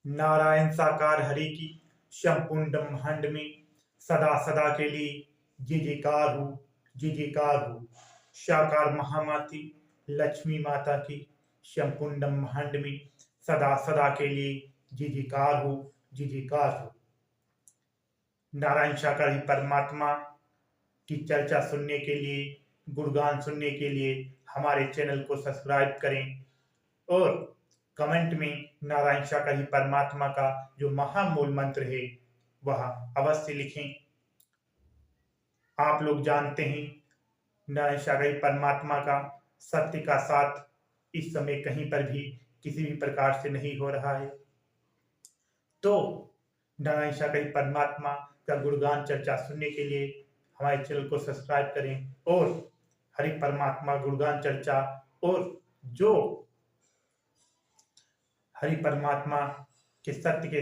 नारायण साकार हरि की संपूर्ण ब्रह्मांड में सदा सदा के लिए जय जयकार हो, जय जयकार हो। साकार महामाती लक्ष्मी माता की संपूर्ण ब्रह्मांड में सदा सदा के लिए जय जयकार हो, जय जयकार हो। नारायण साकार ही परमात्मा की चर्चा सुनने के लिए, गुणगान सुनने के लिए हमारे चैनल को सब्सक्राइब करें और कमेंट में नारायण साकार ही परमात्मा का जो महामूल मंत्र है वह अवश्य लिखें। आप लोग जानते हैं नारायण साकार ही परमात्मा का सत्य का साथ इस समय कहीं पर भी किसी भी प्रकार से नहीं हो रहा है। तो नारायण साकार ही परमात्मा का गुणगान चर्चा सुनने के लिए हमारे चैनल को सब्सक्राइब करें और हरि परमात्मा गुणगान चर्चा और जो हरि परमात्मा के सत्य के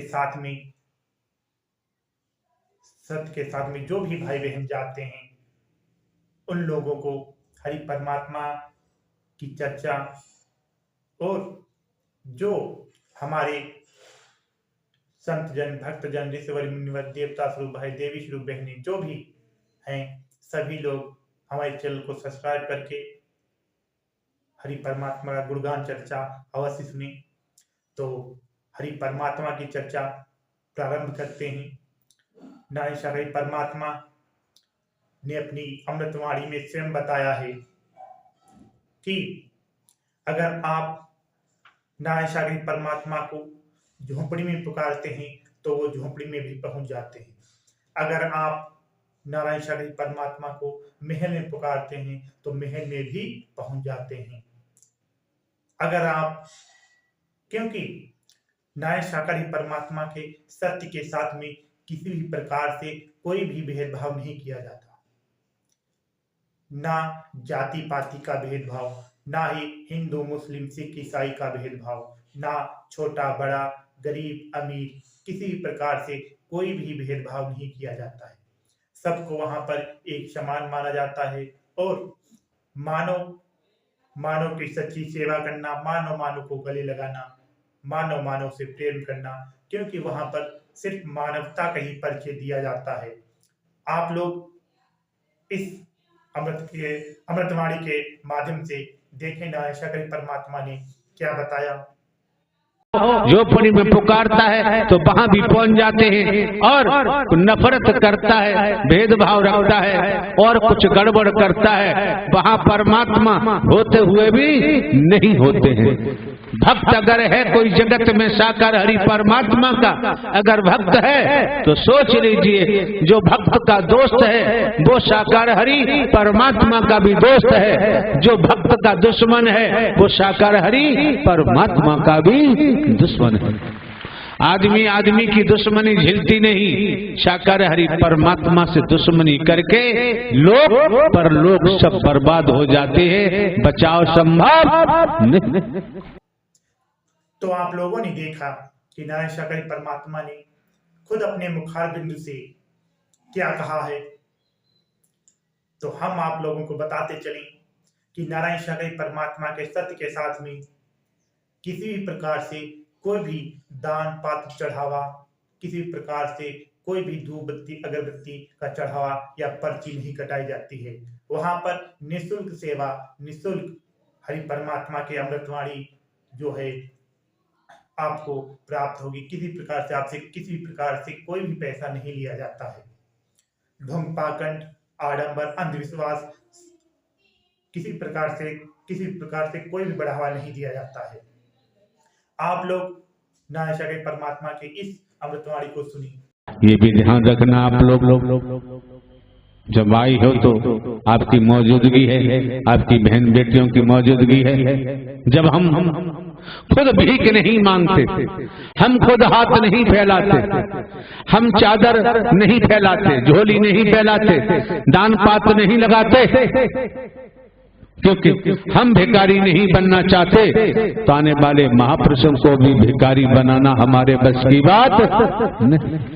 साथ में जो भी भाई बहन जाते हैं उन लोगों को हरि परमात्मा की चर्चा और जो हमारे संत जन, भक्त जन, ऋषिवर, मुनिवर, देवता स्वरूप भाई, देवी स्वरूप बहनें जो भी हैं सभी लोग हमारे चैनल को सब्सक्राइब करके हरि परमात्मा का गुणगान चर्चा अवश्य सुने। तो हरि परमात्मा की चर्चा प्रारंभ करते हैं। नारायण साकार ही परमात्मा ने अपनी अमृतवाणी में स्वयं बताया है कि अगर आप नारायण साकार ही परमात्मा को झोंपड़ी में पुकारते हैं तो वो झोंपड़ी में भी पहुंच जाते हैं। अगर आप नारायण साकार ही परमात्मा को महल में पुकारते हैं तो महल में भी पहुंच जाते हैं। अगर आप, क्योंकि नारायण साकार ही परमात्मा के सत्य के साथ में किसी भी प्रकार से कोई भी भेदभाव नहीं किया जाता, ना जाति पाति का भेदभाव, ना ही हिंदू मुस्लिम सिख ईसाई का भेदभाव, ना छोटा बड़ा गरीब अमीर, किसी भी प्रकार से कोई भी भेदभाव नहीं किया जाता है। सबको वहां पर एक समान माना जाता है और मानव की सच्ची सेवा करना, मानव को गले लगाना, मानव से प्रेम करना, क्योंकि वहां पर सिर्फ मानवता का ही परिचय दिया जाता है। आप लोग इस अमृतवाणी के माध्यम से देखें नारायण साकार ही परमात्मा ने क्या बताया। झोपड़ी में पुकारता है तो वहां भी पहुंच जाते हैं और नफरत करता है, भेदभाव रखता है और कुछ गड़बड़ करता है, वहां परमात्मा होते हुए भी नहीं होते हैं। भक्त अगर है कोई जगत में साकार हरि परमात्मा का अगर भक्त है तो सोच लीजिए जो भक्त का दोस्त है वो साकार हरि परमात्मा का भी दोस्त है, जो भक्त का दुश्मन है वो साकार हरि परमात्मा का भी दुश्मन है। आदमी की दुश्मनी झिलती नहीं, साकार हरि परमात्मा से दुश्मनी करके लोग सब बर्बाद हो जाते हैं, बचाव संभव नहीं। तो आप लोगों ने देखा कि नारायण साकार ही परमात्मा ने खुद अपने मुखार बिंदु से क्या कहा है। तो हम आप लोगों को बताते चलें कि नारायण साकार ही परमात्मा के सत्य के साथ में किसी भी प्रकार से कोई भी दान पात्र चढ़ावा, किसी भी प्रकार से कोई भी धूप बत्ती अगरबत्ती का चढ़ावा या पर्ची नहीं कटाई जाती है। वहां पर निःशुल्क सेवा, निःशुल्क हरि परमात्मा के अमृतवाणी जो है आपको प्राप्त होगी। किसी प्रकार से आपसे किसी भी प्रकार से कोई भी पैसा नहीं लिया जाता है। धूम्रपान, आडंबर, अंधविश्वास, किसी प्रकार से कोई भी बढ़ावा नहीं दिया जाता है। आप लोग नारायण साकार परमात्मा के इस अमृतवाणी को सुनिए। ये भी ध्यान रखना आप लोग जब आई हो तो आपकी मौजूदगी है, आपकी बहन बेटियों की मौजूदगी है। जब हम खुद भीख नहीं मांगते, हम खुद हाथ नहीं फैलाते, हम चादर नहीं फैलाते, झोली नहीं फैलाते, दान पात्र नहीं लगाते, क्योंकि हम भिखारी नहीं बनना चाहते तो आने वाले महापुरुषों को भी भिखारी बनाना हमारे बस की बात नहीं।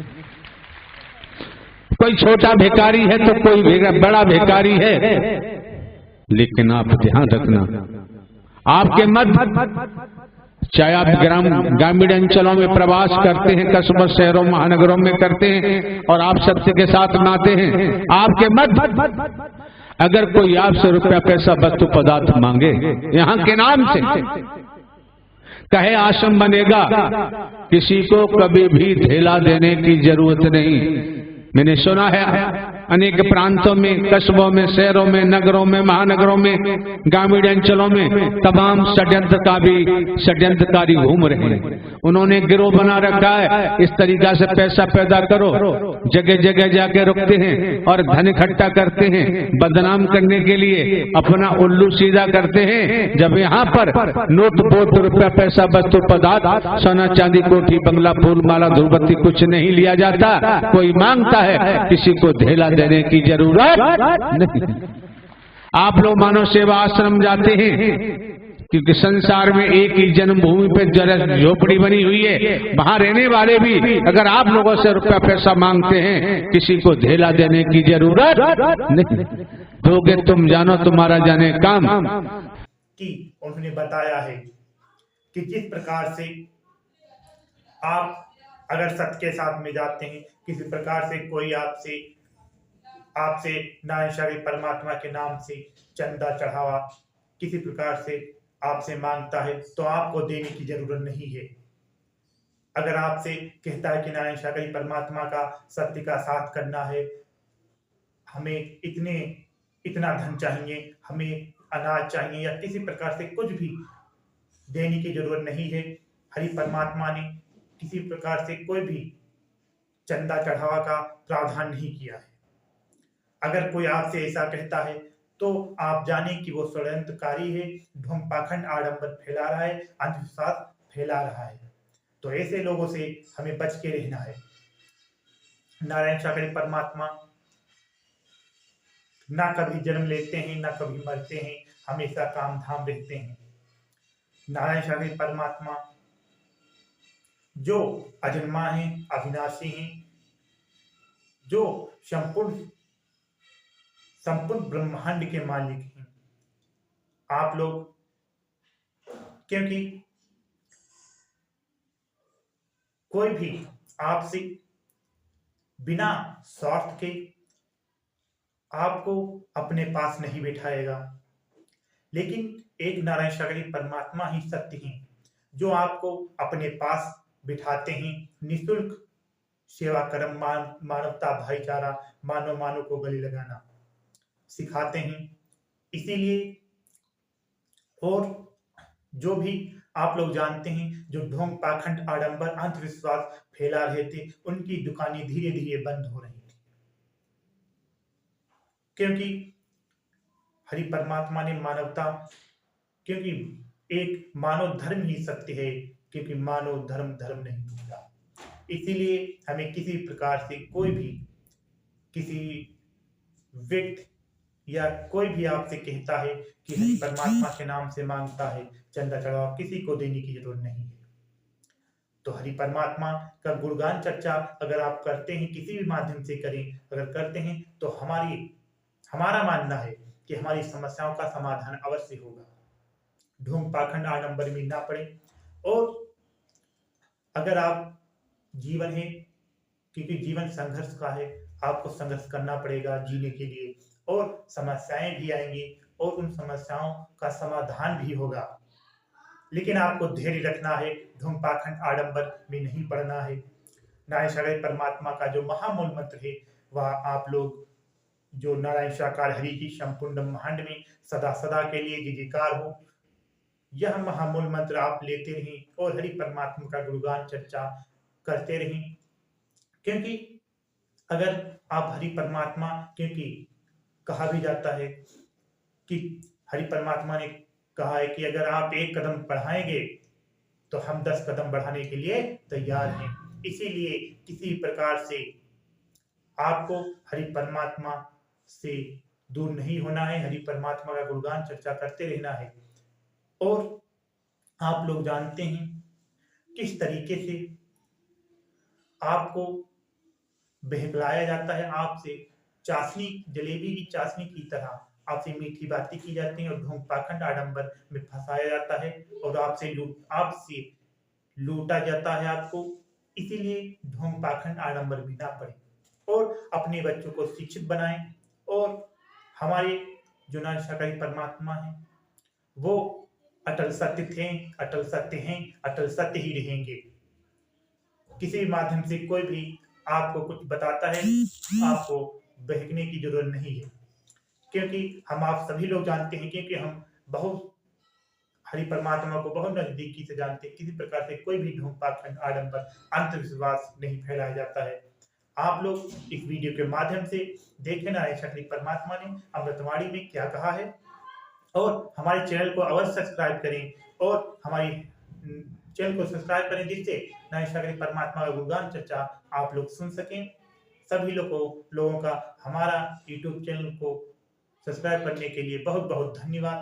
कोई छोटा भिखारी है तो कोई बड़ा भिखारी है, लेकिन आप ध्यान रखना आपके मध्य चाहे आप ग्रामीण अंचलों में प्रवास करते हैं, कस्बों शहरों महानगरों में करते हैं और आप सत्य के साथ नाते हैं, आपके मत अगर कोई आपसे रुपया पैसा वस्तु पदार्थ मांगे यहाँ के नाम से, कहे आश्रम बनेगा, किसी को कभी भी धेला देने की जरूरत नहीं। मैंने सुना है अनेक प्रांतों में, कस्बों में, शहरों में, नगरों में, महानगरों में, ग्रामीण अंचलों में तमाम षड्यंत्रकारी घूम रहे हैं। उन्होंने गिरोह बना रखा है, इस तरीका से पैसा पैदा करो, जगह जगह जाके रुकते हैं और धन इकट्ठा करते हैं, बदनाम करने के लिए अपना उल्लू सीधा करते हैं। जब यहाँ पर नोट बोट रुपया पैसा वस्तु पदार्थ सोना चांदी कोठी बंगला फूल माला धूपबत्ती कुछ नहीं लिया जाता, कोई मांगता है, किसी को धेला देने की जरूरत नहीं। आप लोग मानव सेवा आश्रम जाते हैं क्योंकि संसार में एक ही जन्मभूमि पे झोपड़ी बनी हुई है, वहां रहने वाले भी अगर आप लोगों से रुपया पैसा मांगते हैं, किसी को धेला देने की जरूरत नहीं। दोगे तुम जानो, तुम्हारा जाने काम। कि उन्होंने बताया है कि जिस प्रकार से आप अगर सत्य के साथ में जाते हैं, किसी प्रकार से कोई आपसे नारायण शाही परमात्मा के नाम से चंदा चढ़ावा किसी प्रकार से आपसे मांगता है, तो आपको देने की जरूरत नहीं है। अगर आपसे कहता है कि नारायण शाही परमात्मा का सत्य का साथ करना है, हमें इतना धन चाहिए, हमें अनाज चाहिए, या किसी प्रकार से कुछ भी देने की जरूरत नहीं है। हरि परमात्मा ने किसी प्रकार से कोई भी चंदा चढ़ावा का प्रावधान नहीं किया है। अगर कोई आपसे ऐसा कहता है तो आप जाने कि वो षड्यंत्रकारी है, ढोंग पाखंड आडंबर फैला रहा है, अंधविश्वास फैला रहा है। तो ऐसे लोगों से हमें बच के रहना है। नारायण शाही परमात्मा ना कभी जन्म लेते हैं, ना कभी मरते हैं, हमेशा काम धाम रहते हैं। नारायण शाही परमात्मा जो अजन्मा है, अविनाशी हैं, जो संपूर्ण ब्रह्मांड के मालिक हैं। आप लोग क्योंकि कोई भी आपसे बिना स्वार्थ के आपको अपने पास नहीं बिठाएगा, लेकिन एक नारायण शाही परमात्मा ही सत्य हैं जो आपको अपने पास बिठाते हैं। निःशुल्क सेवा कर्म, मानवता, भाईचारा, मानव को गले लगाना सिखाते हैं। इसीलिए और जो भी आप लोग जानते हैं जो ढोंग पाखंड आडंबर अंधविश्वास फैला रहे थे, उनकी दुकानें धीरे धीरे बंद हो रही थी, क्योंकि हरि परमात्मा ने मानवता, क्योंकि एक मानव धर्म ही सत्य है, क्योंकि मानव धर्म नहीं टूटा। इसीलिए हमें किसी प्रकार से कोई भी किसी व्यक्ति या कोई भी आपसे कहता है कि हरि परमात्मा के नाम से मांगता है चंदा चढ़ावा, किसी को देने की जरूरत नहीं है। तो हरि परमात्मा का गुणगान चर्चा अगर आप करते हैं, किसी भी माध्यम से करें, अगर करते हैं तो हमारा मानना है कि हमारी समस्याओं का समाधान अवश्य होगा। ढोंग पाखंड आडंबर में ना पड़े। और अगर आप जीवन है, क्योंकि जीवन संघर्ष का है, आपको संघर्ष करना पड़ेगा जीने के लिए, और समस्याएं भी आएंगी और उन समस्याओं का समाधान भी होगा, लेकिन आपको धैर्य रखना है। ढोंग पाखंड आडंबर में नहीं पड़ना है। नारायण शाही परमात्मा का जो महामूल मंत्र है, वह आप लोग जो नारायण साकार हरि की संपूर्ण ब्रह्मांड में सदा सदा के लिए जयकार हो, यह महामूल मंत्र आप लेते रहें और हरि परमात्मा का गुणगान चर्चा करते रहें। क्योंकि अगर आप हरि परमात्मा, क्योंकि कहा भी जाता है कि हरि परमात्मा ने कहा है कि अगर आप एक कदम बढ़ाएंगे तो हम 10 कदम बढ़ाने के लिए तैयार हैं। इसीलिए किसी प्रकार से आपको हरि परमात्मा से दूर नहीं होना है, हरि परमात्मा का गुणगान चर्चा करते रहना है। और आप लोग जानते हैं किस तरीके से आपको बहलाया जाता है, आपसे चाशनी, जलेबी की चाशनी की तरह आपसे मीठी बातें की जाती हैं और ढोंग पाखंड आडंबर में फंसाया जाता है और आपसे लूटा जाता है आपको। इसीलिए ढोंग पाखंड आडंबर भी ना पड़े और अपने बच्चों को शिक्षित बनाएं और हमारे जो शाकाहारी परमात्मा है वो अटल सत्य थे, अटल सत्य हैं, अटल सत्य ही रहेंगे। किसी भी माध्यम से कोई भी आपको कुछ बताता है, आपको बहकने की जरूरत नहीं है, क्योंकि हम आप सभी लोग जानते हैं, क्योंकि हम बहुत हरि परमात्मा को बहुत नजदीकी से जानते हैं। किसी प्रकार से कोई भी ढोंग पाखंड आडंबर अंधविश्वास नहीं फैलाया जाता है। आप लोग इस वीडियो के माध्यम से देखें ना शाकाहारी परमात्मा ने अमृतवाणी में क्या कहा है और हमारे चैनल को अवश्य सब्सक्राइब करें और हमारी चैनल को सब्सक्राइब करें, जिससे नए शाकाहारी परमात्मा का गुणगान चर्चा आप लोग सुन सकें। सभी लोगों का हमारा यूट्यूब चैनल को सब्सक्राइब करने के लिए बहुत बहुत धन्यवाद।